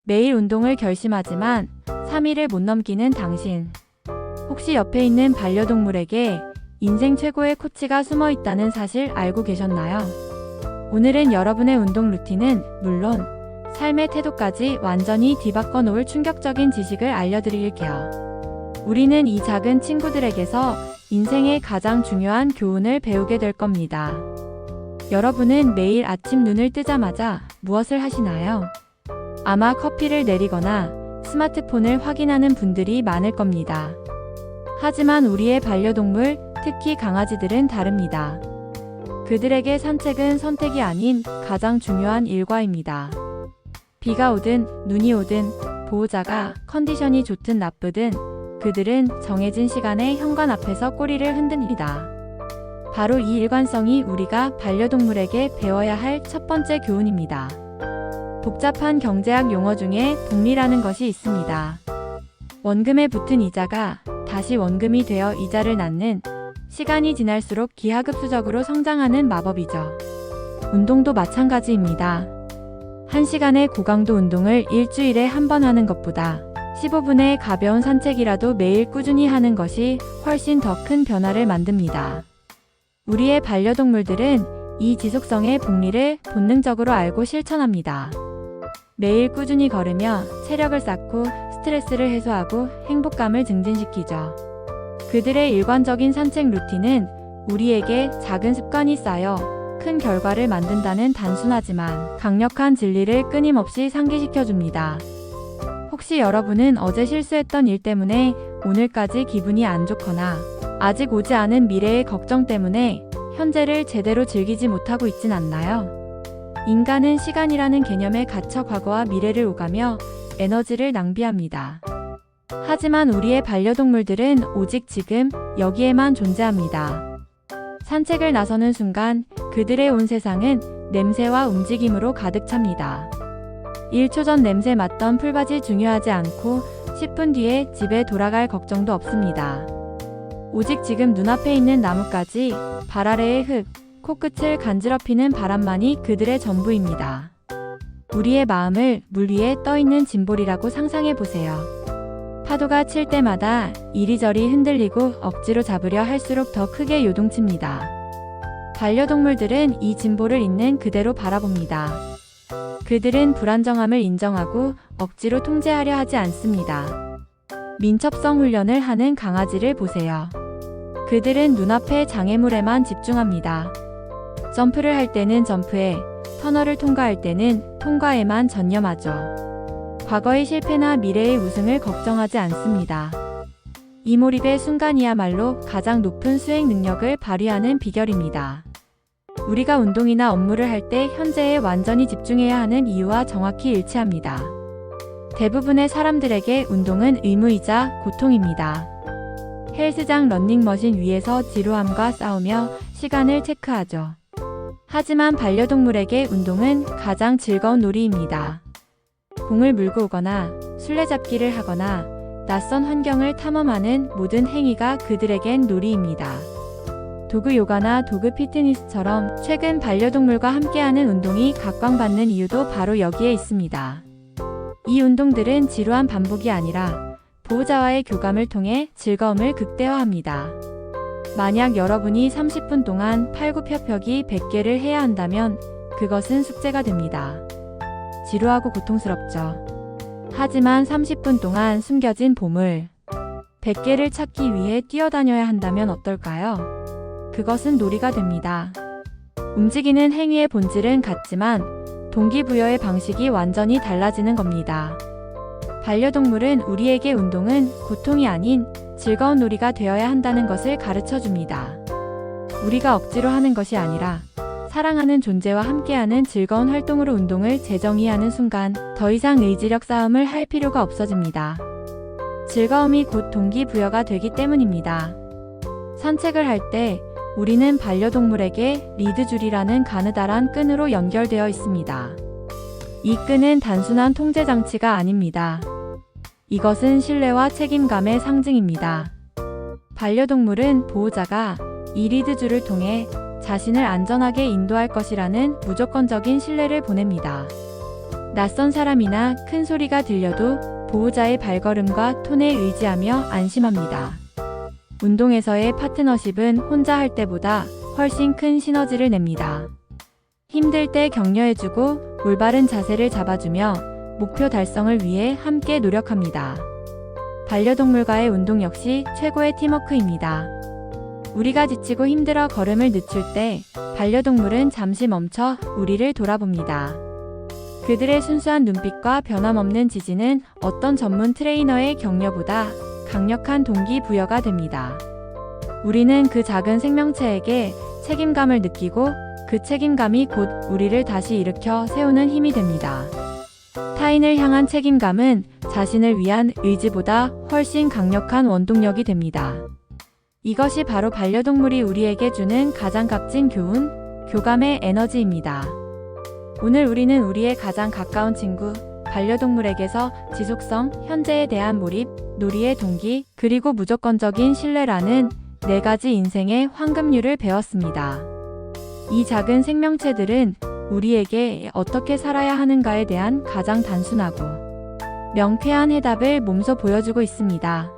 매일 운동을 결심하지만 3일을 못 넘기는 당신. 혹시 옆에 있는 반려동물에게 인생 최고의 코치가 숨어 있다는 사실 알고 계셨나요? 오늘은 여러분의 운동 루틴은 물론 삶의 태도까지 완전히 뒤바꿔 놓을 충격적인 지식을 알려드릴게요. 우리는 이 작은 친구들에게서 인생의 가장 중요한 교훈을 배우게 될 겁니다. 여러분은 매일 아침 눈을 뜨자마자 무엇을 하시나요? 아마 커피를 내리거나 스마트폰을 확인하는 분들이 많을 겁니다. 하지만 우리의 반려동물, 특히 강아지들은 다릅니다. 그들에게 산책은 선택이 아닌 가장 중요한 일과입니다. 비가 오든 눈이 오든 보호자가 컨디션이 좋든 나쁘든 그들은 정해진 시간에 현관 앞에서 꼬리를 흔듭니다. 바로 이 일관성이 우리가 반려동물에게 배워야 할 첫 번째 교훈입니다. 복잡한 경제학 용어 중에 복리라는 것이 있습니다. 원금에 붙은 이자가 다시 원금이 되어 이자를 낳는, 시간이 지날수록 기하급수적으로 성장하는 마법이죠. 운동도 마찬가지입니다. 1시간의 고강도 운동을 일주일에 한 번 하는 것보다 15분의 가벼운 산책이라도 매일 꾸준히 하는 것이 훨씬 더 큰 변화를 만듭니다. 우리의 반려동물들은 이 지속성의 복리를 본능적으로 알고 실천합니다. 매일 꾸준히 걸으며 체력을 쌓고 스트레스를 해소하고 행복감을 증진시키죠. 그들의 일관적인 산책 루틴은 우리에게 작은 습관이 쌓여 큰 결과를 만든다는 단순하지만 강력한 진리를 끊임없이 상기시켜줍니다. 혹시 여러분은 어제 실수했던 일 때문에 오늘까지 기분이 안 좋거나 아직 오지 않은 미래의 걱정 때문에 현재를 제대로 즐기지 못하고 있진 않나요? 인간은 시간이라는 개념에 갇혀 과거와 미래를 오가며 에너지를 낭비합니다. 하지만 우리의 반려동물들은 오직 지금, 여기에만 존재합니다. 산책을 나서는 순간 그들의 온 세상은 냄새와 움직임으로 가득 찹니다. 1초 전 냄새 맡던 풀밭이 중요하지 않고 10분 뒤에 집에 돌아갈 걱정도 없습니다. 오직 지금 눈앞에 있는 나뭇가지, 발 아래의 흙, 코끝을 간지럽히는 바람만이 그들의 전부입니다. 우리의 마음을 물 위에 떠있는 짐볼이라고 상상해보세요. 파도가 칠 때마다 이리저리 흔들리고 억지로 잡으려 할수록 더 크게 요동칩니다. 반려동물들은 이 짐볼을 있는 그대로 바라봅니다. 그들은 불안정함을 인정하고 억지로 통제하려 하지 않습니다. 민첩성 훈련을 하는 강아지를 보세요. 그들은 눈앞의 장애물에만 집중합니다. 점프를 할 때는 점프에, 터널을 통과할 때는 통과에만 전념하죠. 과거의 실패나 미래의 우승을 걱정하지 않습니다. 이 몰입의 순간이야말로 가장 높은 수행 능력을 발휘하는 비결입니다. 우리가 운동이나 업무를 할 때 현재에 완전히 집중해야 하는 이유와 정확히 일치합니다. 대부분의 사람들에게 운동은 의무이자 고통입니다. 헬스장 러닝머신 위에서 지루함과 싸우며 시간을 체크하죠. 하지만 반려동물에게 운동은 가장 즐거운 놀이입니다. 공을 물고 오거나 술래잡기를 하거나 낯선 환경을 탐험하는 모든 행위가 그들에겐 놀이입니다. 도그 요가나 도그 피트니스처럼 최근 반려동물과 함께하는 운동이 각광받는 이유도 바로 여기에 있습니다. 이 운동들은 지루한 반복이 아니라 보호자와의 교감을 통해 즐거움을 극대화합니다. 만약 여러분이 30분 동안 팔굽혀펴기 100개를 해야 한다면 그것은 숙제가 됩니다. 지루하고 고통스럽죠. 하지만 30분 동안 숨겨진 보물 100개를 찾기 위해 뛰어다녀야 한다면 어떨까요? 그것은 놀이가 됩니다. 움직이는 행위의 본질은 같지만 동기부여의 방식이 완전히 달라지는 겁니다. 반려동물은 우리에게 운동은 고통이 아닌 즐거운 놀이가 되어야 한다는 것을 가르쳐 줍니다. 우리가 억지로 하는 것이 아니라 사랑하는 존재와 함께하는 즐거운 활동으로 운동을 재정의하는 순간 더 이상 의지력 싸움을 할 필요가 없어집니다. 즐거움이 곧 동기부여가 되기 때문입니다. 산책을 할 때 우리는 반려동물에게 리드줄이라는 가느다란 끈으로 연결되어 있습니다. 이 끈은 단순한 통제 장치가 아닙니다. 이것은 신뢰와 책임감의 상징입니다. 반려동물은 보호자가 이 리드줄을 통해 자신을 안전하게 인도할 것이라는 무조건적인 신뢰를 보냅니다. 낯선 사람이나 큰 소리가 들려도 보호자의 발걸음과 톤에 의지하며 안심합니다. 운동에서의 파트너십은 혼자 할 때보다 훨씬 큰 시너지를 냅니다. 힘들 때 격려해주고 올바른 자세를 잡아주며 목표 달성을 위해 함께 노력합니다. 반려동물과의 운동 역시 최고의 팀워크입니다. 우리가 지치고 힘들어 걸음을 늦출 때 반려동물은 잠시 멈춰 우리를 돌아봅니다. 그들의 순수한 눈빛과 변함없는 지지는 어떤 전문 트레이너의 격려보다 강력한 동기부여가 됩니다. 우리는 그 작은 생명체에게 책임감을 느끼고 그 책임감이 곧 우리를 다시 일으켜 세우는 힘이 됩니다. 타인을 향한 책임감은 자신을 위한 의지보다 훨씬 강력한 원동력이 됩니다. 이것이 바로 반려동물이 우리에게 주는 가장 값진 교훈, 교감의 에너지입니다. 오늘 우리는 우리의 가장 가까운 친구, 반려동물에게서 지속성, 현재에 대한 몰입, 놀이의 동기, 그리고 무조건적인 신뢰라는 4가지 인생의 황금률을 배웠습니다. 이 작은 생명체들은 우리에게 어떻게 살아야 하는가에 대한 가장 단순하고 명쾌한 해답을 몸소 보여주고 있습니다.